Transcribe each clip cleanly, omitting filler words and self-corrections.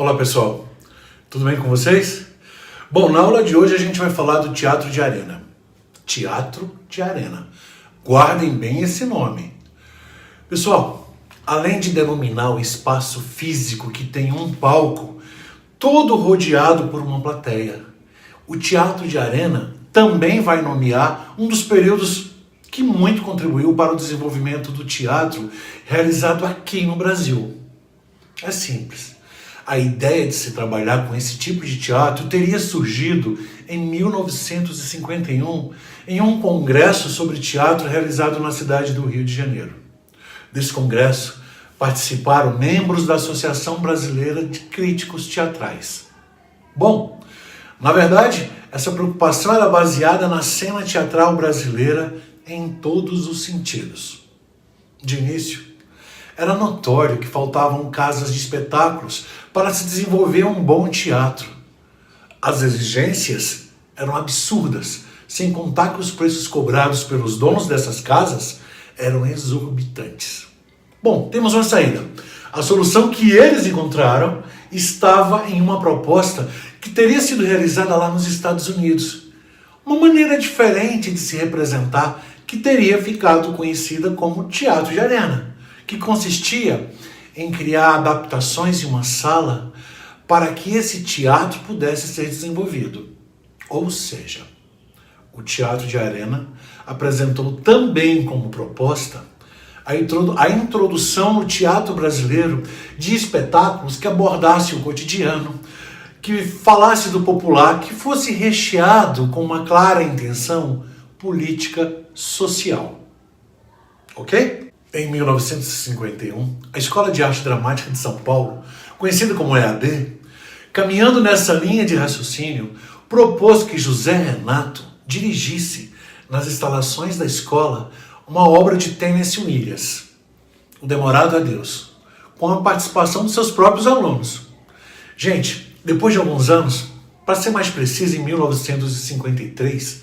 Olá pessoal, tudo bem com vocês? Bom, na aula de hoje a gente vai falar do Teatro de Arena. Teatro de Arena. Guardem bem esse nome. Pessoal, além de denominar o espaço físico que tem um palco, todo rodeado por uma plateia, o Teatro de Arena também vai nomear um dos períodos que muito contribuiu para o desenvolvimento do teatro realizado aqui no Brasil. É simples. A ideia de se trabalhar com esse tipo de teatro teria surgido em 1951 em um congresso sobre teatro realizado na cidade do Rio de Janeiro. Desse congresso participaram membros da Associação Brasileira de Críticos Teatrais. Bom, na verdade, essa preocupação era baseada na cena teatral brasileira em todos os sentidos. De início, era notório que faltavam casas de espetáculos para se desenvolver um bom teatro. As exigências eram absurdas, sem contar que os preços cobrados pelos donos dessas casas eram exorbitantes. Bom, temos uma saída. A solução que eles encontraram estava em uma proposta que teria sido realizada lá nos Estados Unidos. Uma maneira diferente de se representar que teria ficado conhecida como Teatro de Arena, que consistia em criar adaptações em uma sala para que esse teatro pudesse ser desenvolvido. Ou seja, o Teatro de Arena apresentou também como proposta a introdução no teatro brasileiro de espetáculos que abordasse o cotidiano, que falasse do popular, que fosse recheado com uma clara intenção política social. Ok? Em 1951, a Escola de Arte Dramática de São Paulo, conhecida como EAD, caminhando nessa linha de raciocínio, propôs que José Renato dirigisse nas instalações da escola uma obra de Tennessee Williams, O Demorado Adeus, com a participação de seus próprios alunos. Gente, depois de alguns anos, para ser mais preciso, em 1953,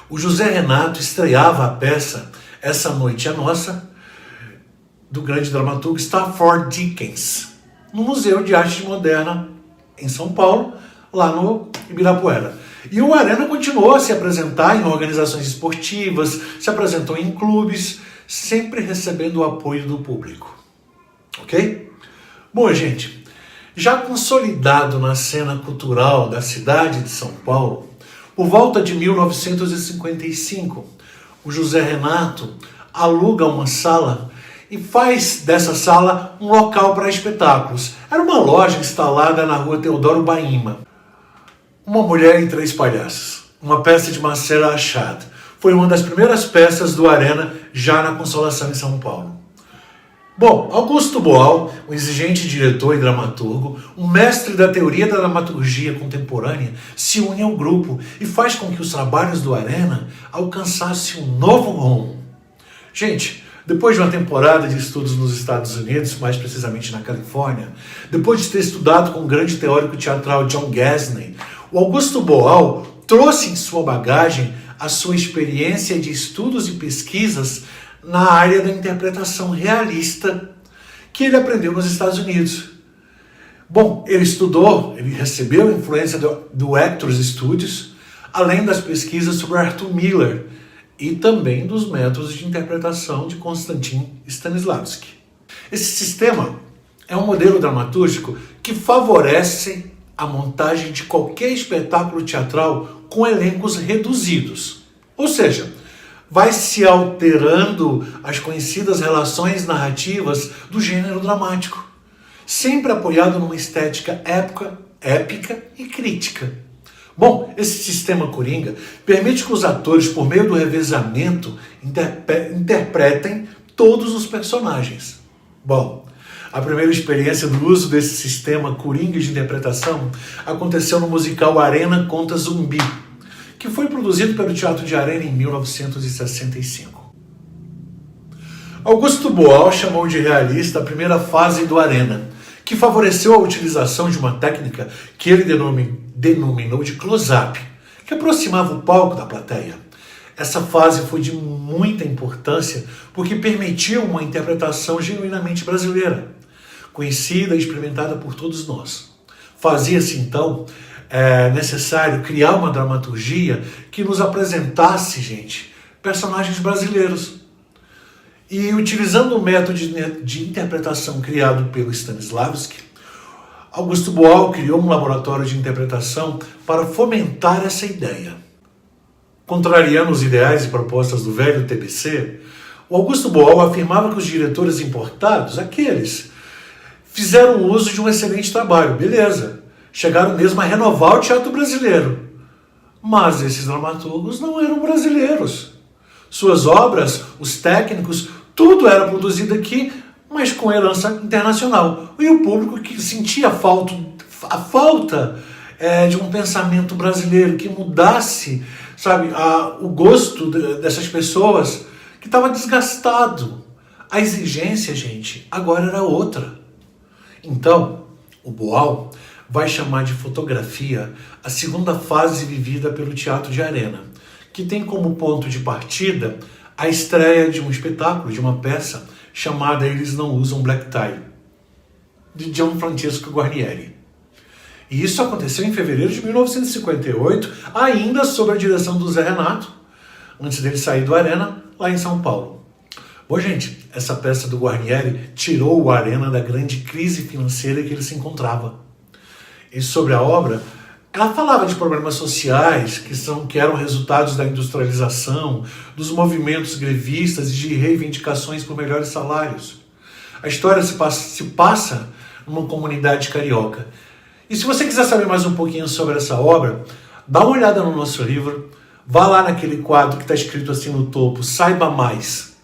o José Renato estreava a peça Essa Noite é Nossa, do grande dramaturgo Stafford Dickens, no Museu de Arte Moderna em São Paulo, lá no Ibirapuera. E o Arena continuou a se apresentar em organizações esportivas, se apresentou em clubes, sempre recebendo o apoio do público. Ok? Bom, gente, já consolidado na cena cultural da cidade de São Paulo, por volta de 1955, o José Renato aluga uma sala e faz dessa sala um local para espetáculos. Era uma loja instalada na rua Teodoro Baima. Uma Mulher e Três Palhaços, uma peça de Marcela Achad. Foi uma das primeiras peças do Arena já na Consolação em São Paulo. Bom, Augusto Boal, um exigente diretor e dramaturgo, um mestre da teoria da dramaturgia contemporânea, se une ao grupo e faz com que os trabalhos do Arena alcançassem um novo rumo. Gente, depois de uma temporada de estudos nos Estados Unidos, mais precisamente na Califórnia, depois de ter estudado com o grande teórico teatral John Gasney, o Augusto Boal trouxe em sua bagagem a sua experiência de estudos e pesquisas na área da interpretação realista que ele aprendeu nos Estados Unidos. Bom, ele recebeu a influência do Actors Studios, além das pesquisas sobre Arthur Miller e também dos métodos de interpretação de Konstantin Stanislavski. Esse sistema é um modelo dramatúrgico que favorece a montagem de qualquer espetáculo teatral com elencos reduzidos. Ou seja, vai se alterando as conhecidas relações narrativas do gênero dramático, sempre apoiado numa estética épica e crítica. Bom, esse sistema Coringa permite que os atores, por meio do revezamento, interpretem todos os personagens. Bom, a primeira experiência do uso desse sistema Coringa de interpretação aconteceu no musical Arena Conta Zumbi, que foi produzido pelo Teatro de Arena em 1965. Augusto Boal chamou de realista a primeira fase do Arena, que favoreceu a utilização de uma técnica que ele denominou de close-up, que aproximava o palco da plateia. Essa fase foi de muita importância porque permitiu uma interpretação genuinamente brasileira, conhecida e experimentada por todos nós. Fazia-se então necessário criar uma dramaturgia que nos apresentasse, gente, personagens brasileiros. E utilizando o método de interpretação criado pelo Stanislavski, Augusto Boal criou um laboratório de interpretação para fomentar essa ideia. Contrariando os ideais e propostas do velho TBC, o Augusto Boal afirmava que os diretores importados, aqueles, fizeram uso de um excelente trabalho, beleza. Chegaram mesmo a renovar o teatro brasileiro. Mas esses dramaturgos não eram brasileiros. Suas obras, os técnicos, tudo era produzido aqui, mas com herança internacional. E o público que sentia a falta de um pensamento brasileiro que mudasse, sabe, o gosto dessas pessoas, que estava desgastado. A exigência, gente, agora era outra. Então, o Boal vai chamar de fotografia a segunda fase vivida pelo teatro de arena, que tem como ponto de partida a estreia de um espetáculo, de uma peça chamada Eles Não Usam Black Tie, de Gianfrancesco Guarnieri. E isso aconteceu em fevereiro de 1958, ainda sob a direção do Zé Renato, antes dele sair do Arena, lá em São Paulo. Bom, gente, essa peça do Guarnieri tirou o Arena da grande crise financeira que ele se encontrava. E sobre a obra, ela falava de problemas sociais que eram resultados da industrialização, dos movimentos grevistas e de reivindicações por melhores salários. A história se passa numa comunidade carioca. E se você quiser saber mais um pouquinho sobre essa obra, dá uma olhada no nosso livro, vá lá naquele quadro que está escrito assim no topo, Saiba Mais,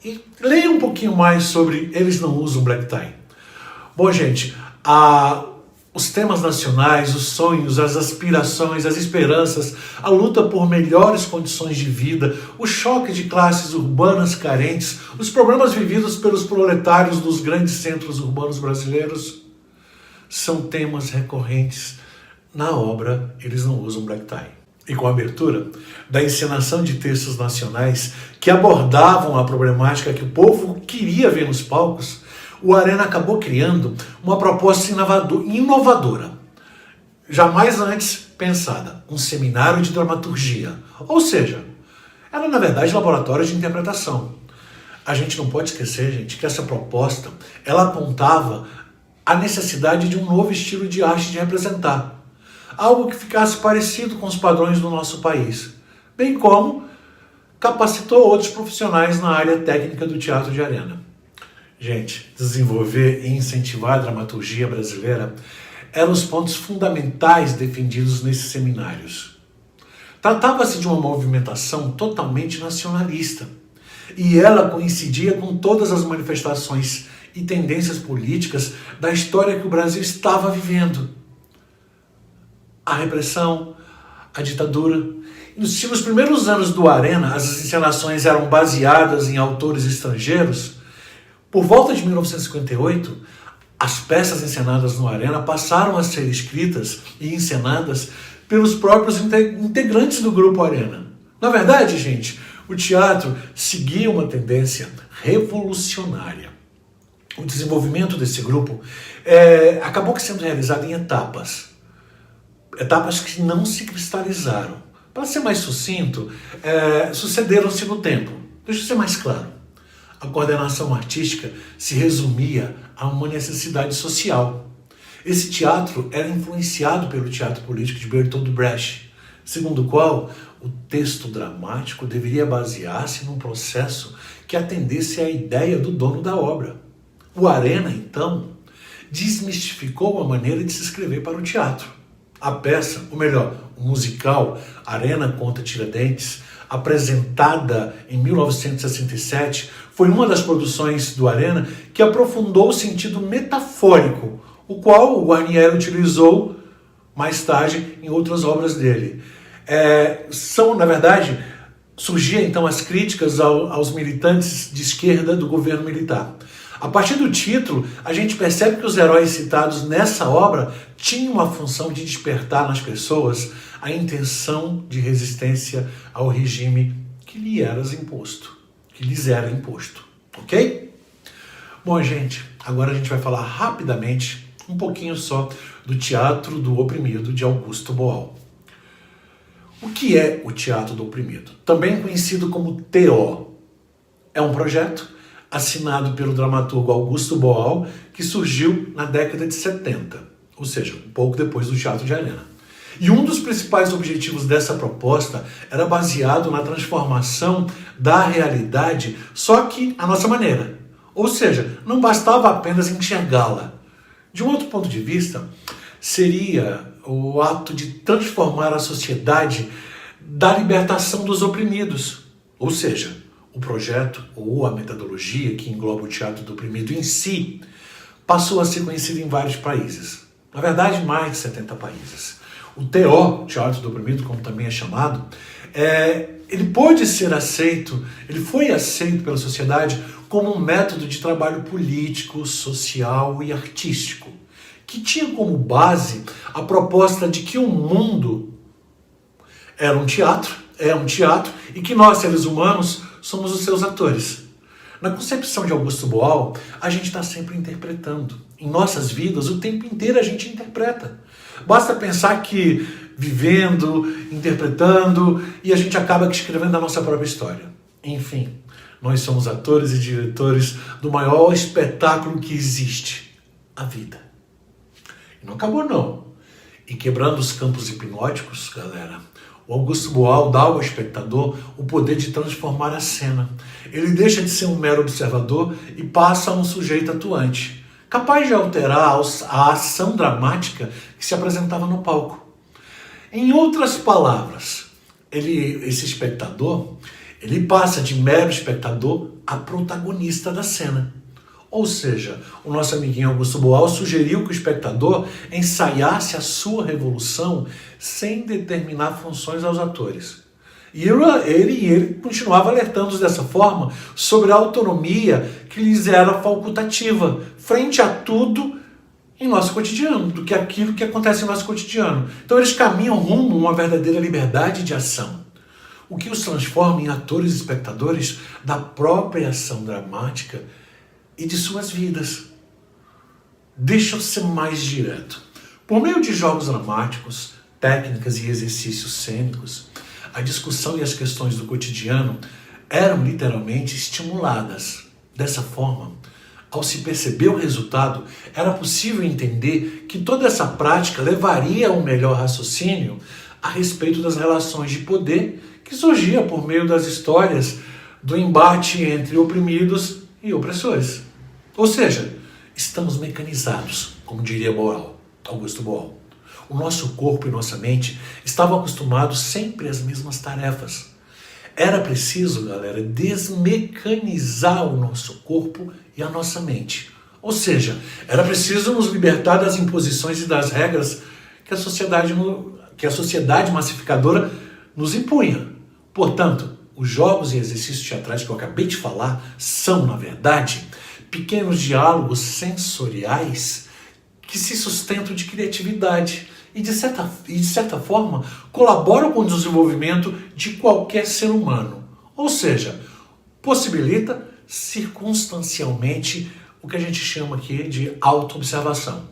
e leia um pouquinho mais sobre Eles Não Usam Black Tie. Bom, gente, os temas nacionais, os sonhos, as aspirações, as esperanças, a luta por melhores condições de vida, o choque de classes urbanas carentes, os problemas vividos pelos proletários dos grandes centros urbanos brasileiros, são temas recorrentes na obra Eles Não Usam Black Tie. E com a abertura da encenação de textos nacionais que abordavam a problemática que o povo queria ver nos palcos, o Arena acabou criando uma proposta inovadora, jamais antes pensada, um seminário de dramaturgia. Ou seja, era na verdade laboratório de interpretação. A gente não pode esquecer, gente, que essa proposta, ela apontava a necessidade de um novo estilo de arte de representar, algo que ficasse parecido com os padrões do nosso país, bem como capacitou outros profissionais na área técnica do teatro de arena. Gente, desenvolver e incentivar a dramaturgia brasileira eram os pontos fundamentais defendidos nesses seminários. Tratava-se de uma movimentação totalmente nacionalista, e ela coincidia com todas as manifestações e tendências políticas da história que o Brasil estava vivendo. A repressão, a ditadura. Se nos primeiros anos do Arena as encenações eram baseadas em autores estrangeiros, por volta de 1958, as peças encenadas no Arena passaram a ser escritas e encenadas pelos próprios integrantes do Grupo Arena. Na verdade, gente, o teatro seguia uma tendência revolucionária. O desenvolvimento desse grupo acabou sendo realizado em etapas que não se cristalizaram. Para ser mais sucinto, sucederam-se no tempo. Deixa eu ser mais claro. A coordenação artística se resumia a uma necessidade social. Esse teatro era influenciado pelo teatro político de Bertolt Brecht, segundo o qual o texto dramático deveria basear-se num processo que atendesse à ideia do dono da obra. O Arena, então, desmistificou a maneira de se escrever para o teatro. A peça, ou melhor, o musical Arena contra Tiradentes, apresentada em 1967, foi uma das produções do Arena que aprofundou o sentido metafórico, o qual o Guarnieri utilizou mais tarde em outras obras dele. Na verdade, surgiam então as críticas aos militantes de esquerda do governo militar. A partir do título, a gente percebe que os heróis citados nessa obra tinham a função de despertar nas pessoas a intenção de resistência ao regime que lhes era imposto. Ok? Bom, gente, agora a gente vai falar rapidamente um pouquinho só do Teatro do Oprimido de Augusto Boal. O que é o Teatro do Oprimido? Também conhecido como TO. É um projeto assinado pelo dramaturgo Augusto Boal que surgiu na década de 70, ou seja, um pouco depois do Teatro de Arena. E um dos principais objetivos dessa proposta era baseado na transformação da realidade, só que à nossa maneira. Ou seja, não bastava apenas enxergá-la. De um outro ponto de vista, seria o ato de transformar a sociedade da libertação dos oprimidos. Ou seja, o projeto ou a metodologia que engloba o Teatro do Oprimido em si passou a ser conhecido em vários países. Na verdade, mais de 70 países. O TO, Teatro do Oprimido, como também é chamado, ele pôde ser aceito, ele foi aceito pela sociedade como um método de trabalho político, social e artístico, que tinha como base a proposta de que o mundo era um teatro, é um teatro, e que nós, seres humanos, somos os seus atores. Na concepção de Augusto Boal, a gente está sempre interpretando. Em nossas vidas, o tempo inteiro a gente interpreta. Basta pensar que vivendo, interpretando, e a gente acaba escrevendo a nossa própria história. Enfim, nós somos atores e diretores do maior espetáculo que existe, a vida. E não acabou não. E quebrando os campos hipnóticos, galera, o Augusto Boal dá ao espectador o poder de transformar a cena. Ele deixa de ser um mero observador e passa a um sujeito atuante, capaz de alterar a ação dramática que se apresentava no palco. Em outras palavras, esse espectador, ele passa de mero espectador a protagonista da cena. Ou seja, o nosso amiguinho Augusto Boal sugeriu que o espectador ensaiasse a sua revolução sem determinar funções aos atores. E ele continuava alertando-os dessa forma sobre a autonomia que lhes era facultativa frente a tudo em nosso cotidiano, do que aquilo que acontece em nosso cotidiano. Então eles caminham rumo a uma verdadeira liberdade de ação, o que os transforma em atores e espectadores da própria ação dramática e de suas vidas. Deixa eu ser mais direto. Por meio de jogos dramáticos, técnicas e exercícios cênicos, a discussão e as questões do cotidiano eram literalmente estimuladas. Dessa forma, ao se perceber o resultado, era possível entender que toda essa prática levaria a um melhor raciocínio a respeito das relações de poder que surgia por meio das histórias do embate entre oprimidos e opressores. Ou seja, estamos mecanizados, como diria Augusto Boal. O nosso corpo e nossa mente estavam acostumados sempre às mesmas tarefas. Era preciso, galera, desmecanizar o nosso corpo e a nossa mente. Ou seja, era preciso nos libertar das imposições e das regras que a sociedade massificadora nos impunha. Portanto, os jogos e exercícios teatrais que eu acabei de falar são, na verdade, pequenos diálogos sensoriais que se sustentam de criatividade e, de certa forma, colaboram com o desenvolvimento de qualquer ser humano. Ou seja, possibilita circunstancialmente o que a gente chama aqui de autoobservação.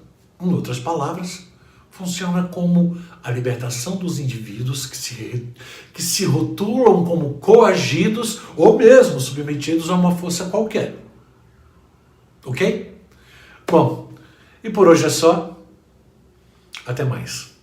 Em outras palavras, funciona como a libertação dos indivíduos que se rotulam como coagidos ou mesmo submetidos a uma força qualquer. Ok? Bom, e por hoje é só. Até mais.